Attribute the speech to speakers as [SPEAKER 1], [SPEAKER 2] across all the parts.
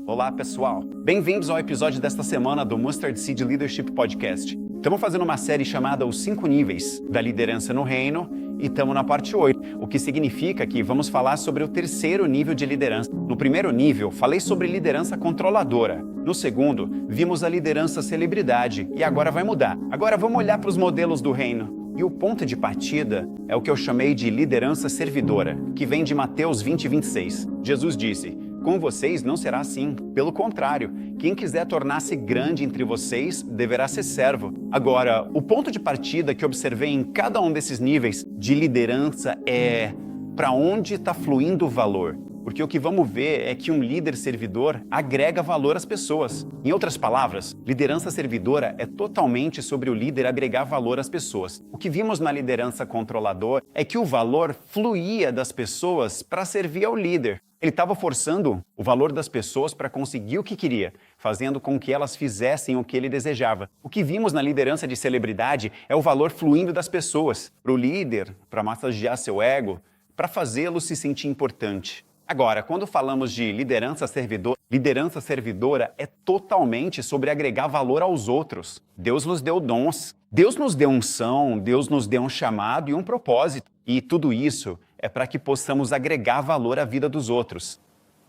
[SPEAKER 1] Olá, pessoal. Bem-vindos ao episódio desta semana do Mustard Seed Leadership Podcast. Estamos fazendo uma série chamada Os 5 Níveis da Liderança no Reino e estamos na parte 8, o que significa que vamos falar sobre o terceiro nível de liderança. No primeiro nível, falei sobre liderança controladora. No segundo, vimos a liderança celebridade e agora vai mudar. Agora vamos olhar para os modelos do reino. E o ponto de partida é o que eu chamei de liderança servidora, que vem de Mateus 20:26. Jesus disse: "Com vocês não será assim. Pelo contrário, quem quiser tornar-se grande entre vocês deverá ser servo." Agora, o ponto de partida que observei em cada um desses níveis de liderança é para onde está fluindo o valor. Porque o que vamos ver é que um líder servidor agrega valor às pessoas. Em outras palavras, liderança servidora é totalmente sobre o líder agregar valor às pessoas. O que vimos na liderança controladora é que o valor fluía das pessoas para servir ao líder. Ele estava forçando o valor das pessoas para conseguir o que queria, fazendo com que elas fizessem o que ele desejava. O que vimos na liderança de celebridade é o valor fluindo das pessoas para o líder, para massagear seu ego, para fazê-lo se sentir importante. Agora, quando falamos de liderança servidora é totalmente sobre agregar valor aos outros. Deus nos deu dons, Deus nos deu unção, Deus nos deu um chamado e um propósito. E tudo isso é para que possamos agregar valor à vida dos outros.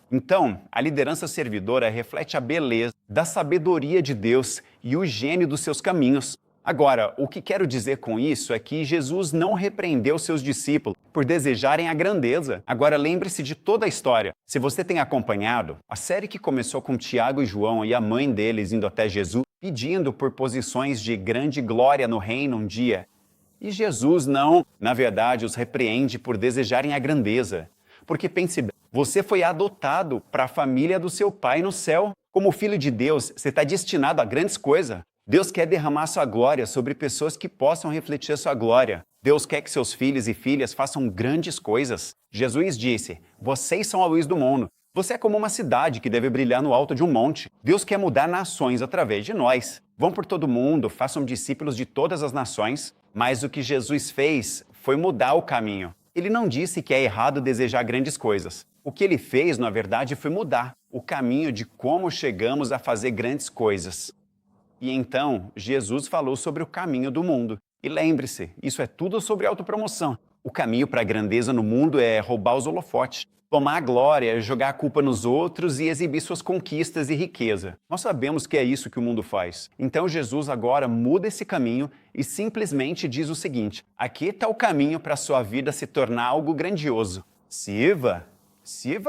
[SPEAKER 1] Então, a liderança servidora reflete a beleza da sabedoria de Deus e o gênio dos seus caminhos. Agora, o que quero dizer com isso é que Jesus não repreendeu seus discípulos por desejarem a grandeza. Agora, lembre-se de toda a história. Se você tem acompanhado, a série que começou com Tiago e João e a mãe deles indo até Jesus, pedindo por posições de grande glória no reino um dia. E Jesus não, na verdade, os repreende por desejarem a grandeza. Porque pense bem, você foi adotado para a família do seu pai no céu. Como filho de Deus, você está destinado a grandes coisas. Deus quer derramar sua glória sobre pessoas que possam refletir sua glória. Deus quer que seus filhos e filhas façam grandes coisas. Jesus disse: "Vocês são a luz do mundo." Você é como uma cidade que deve brilhar no alto de um monte. Deus quer mudar nações através de nós. Vão por todo mundo, façam discípulos de todas as nações. Mas o que Jesus fez foi mudar o caminho. Ele não disse que é errado desejar grandes coisas. O que ele fez, na verdade, foi mudar o caminho de como chegamos a fazer grandes coisas. E então, Jesus falou sobre o caminho do mundo. E lembre-se, isso é tudo sobre autopromoção. O caminho para a grandeza no mundo é roubar os holofotes, tomar a glória, jogar a culpa nos outros e exibir suas conquistas e riqueza. Nós sabemos que é isso que o mundo faz. Então Jesus agora muda esse caminho e simplesmente diz o seguinte: aqui está o caminho para a sua vida se tornar algo grandioso. Sirva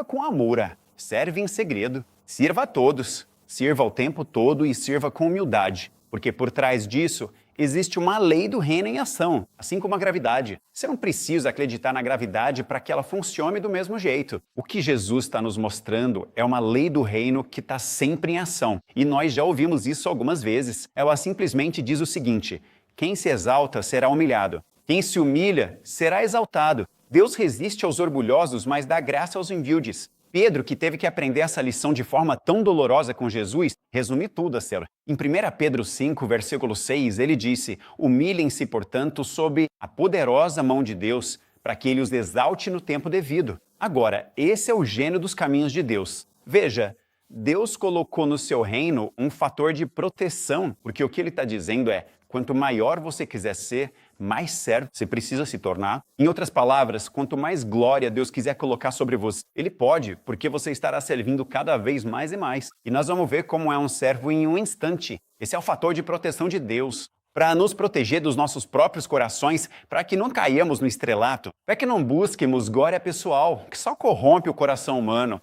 [SPEAKER 1] com amor, serve em segredo, sirva a todos. Sirva o tempo todo e sirva com humildade, porque por trás disso existe uma lei do reino em ação, assim como a gravidade. Você não precisa acreditar na gravidade para que ela funcione do mesmo jeito. O que Jesus está nos mostrando é uma lei do reino que está sempre em ação. E nós já ouvimos isso algumas vezes. Ela simplesmente diz o seguinte: quem se exalta será humilhado. Quem se humilha será exaltado. Deus resiste aos orgulhosos, mas dá graça aos humildes. Pedro, que teve que aprender essa lição de forma tão dolorosa com Jesus, resume tudo a ser. Em 1 Pedro 5, versículo 6, ele disse: "Humilhem-se, portanto, sob a poderosa mão de Deus, para que ele os exalte no tempo devido." Agora, esse é o gênio dos caminhos de Deus. Veja, Deus colocou no seu reino um fator de proteção, porque o que ele está dizendo é: quanto maior você quiser ser, mais servo você precisa se tornar. Em outras palavras, quanto mais glória Deus quiser colocar sobre você, Ele pode, porque você estará servindo cada vez mais e mais. E nós vamos ver como é um servo em um instante. Esse é o fator de proteção de Deus, para nos proteger dos nossos próprios corações, para que não caiamos no estrelato, para que não busquemos glória pessoal, que só corrompe o coração humano.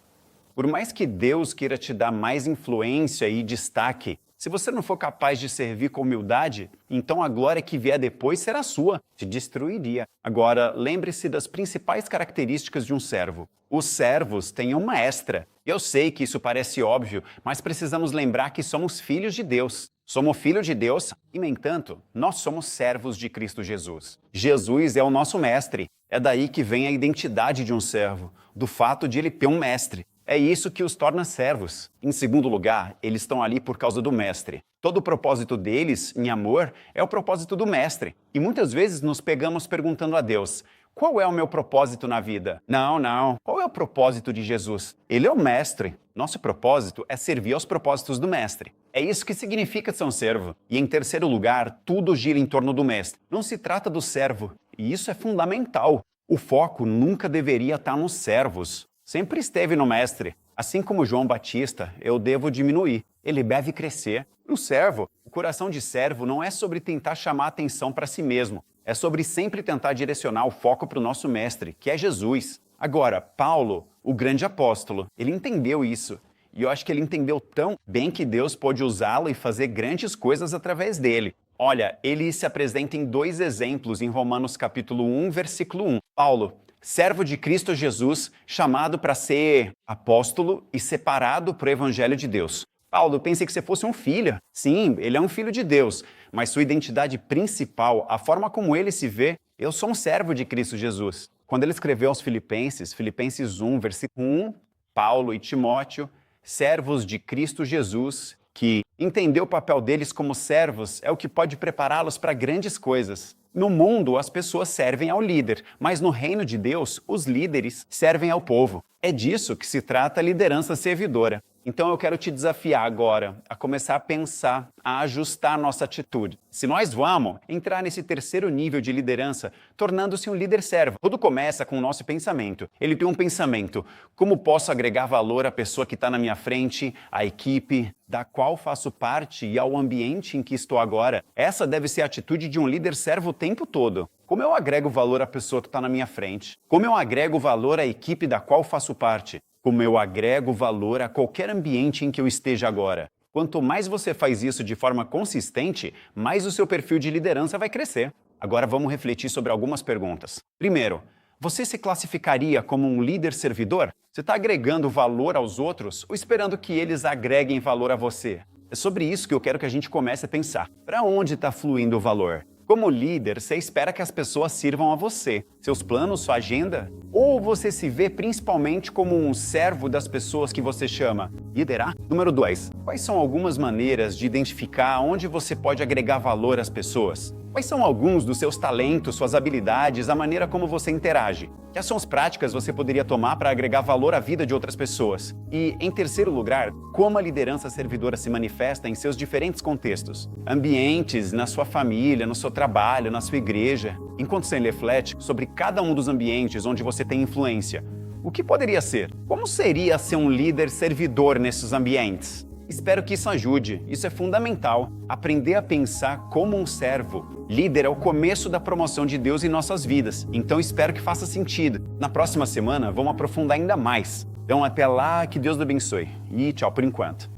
[SPEAKER 1] Por mais que Deus queira te dar mais influência e destaque, se você não for capaz de servir com humildade, então a glória que vier depois será sua, te destruiria. Agora, lembre-se das principais características de um servo. Os servos têm um mestre. Eu sei que isso parece óbvio, mas precisamos lembrar que somos filhos de Deus. Somos filhos de Deus e, no entanto, nós somos servos de Cristo Jesus. Jesus é o nosso mestre. É daí que vem a identidade de um servo, do fato de ele ter um mestre. É isso que os torna servos. Em segundo lugar, eles estão ali por causa do mestre. Todo o propósito deles, em amor, é o propósito do mestre. E muitas vezes nos pegamos perguntando a Deus: Qual é o meu propósito na vida? Não. Qual é o propósito de Jesus? Ele é o mestre. Nosso propósito é servir aos propósitos do mestre. É isso que significa ser um servo. E em terceiro lugar, tudo gira em torno do mestre. Não se trata do servo. E isso é fundamental. O foco nunca deveria estar nos servos. Sempre esteve no mestre. Assim como João Batista, eu devo diminuir. Ele deve crescer. No servo, o coração de servo não é sobre tentar chamar atenção para si mesmo. É sobre sempre tentar direcionar o foco para o nosso mestre, que é Jesus. Agora, Paulo, o grande apóstolo, ele entendeu isso. E eu acho que ele entendeu tão bem que Deus pode usá-lo e fazer grandes coisas através dele. Olha, ele se apresenta em 2 exemplos em Romanos capítulo 1, versículo 1. Paulo, servo de Cristo Jesus, chamado para ser apóstolo e separado para o evangelho de Deus. Paulo, eu pensei que você fosse um filho. Sim, ele é um filho de Deus, mas sua identidade principal, a forma como ele se vê, eu sou um servo de Cristo Jesus. Quando ele escreveu aos Filipenses, Filipenses 1, versículo 1, Paulo e Timóteo, servos de Cristo Jesus, que entender o papel deles como servos é o que pode prepará-los para grandes coisas. No mundo, as pessoas servem ao líder, mas no reino de Deus, os líderes servem ao povo. É disso que se trata a liderança servidora. Então eu quero te desafiar agora a começar a pensar, a ajustar a nossa atitude. Se nós vamos entrar nesse terceiro nível de liderança, tornando-se um líder servo. Tudo começa com o nosso pensamento. Ele tem um pensamento: como posso agregar valor à pessoa que está na minha frente, à equipe da qual faço parte e ao ambiente em que estou agora? Essa deve ser a atitude de um líder servo o tempo todo. Como eu agrego valor à pessoa que está na minha frente? Como eu agrego valor à equipe da qual faço parte? Como eu agrego valor a qualquer ambiente em que eu esteja agora? Quanto mais você faz isso de forma consistente, mais o seu perfil de liderança vai crescer. Agora vamos refletir sobre algumas perguntas. Primeiro, você se classificaria como um líder servidor? Você está agregando valor aos outros ou esperando que eles agreguem valor a você? É sobre isso que eu quero que a gente comece a pensar. Para onde está fluindo o valor? Como líder, você espera que as pessoas sirvam a você, seus planos, sua agenda? Ou você se vê principalmente como um servo das pessoas que você chama? Liderar? Número 2. Quais são algumas maneiras de identificar onde você pode agregar valor às pessoas? Quais são alguns dos seus talentos, suas habilidades, a maneira como você interage? Que ações práticas você poderia tomar para agregar valor à vida de outras pessoas? E, em terceiro lugar, como a liderança servidora se manifesta em seus diferentes contextos? Ambientes, na sua família, no seu trabalho, na sua igreja. Enquanto você reflete sobre cada um dos ambientes onde você tem influência, o que poderia ser? Como seria ser um líder servidor nesses ambientes? Espero que isso ajude. Isso é fundamental. Aprender a pensar como um servo. Líder é o começo da promoção de Deus em nossas vidas. Então espero que faça sentido. Na próxima semana, vamos aprofundar ainda mais. Então até lá, que Deus te abençoe. E tchau por enquanto.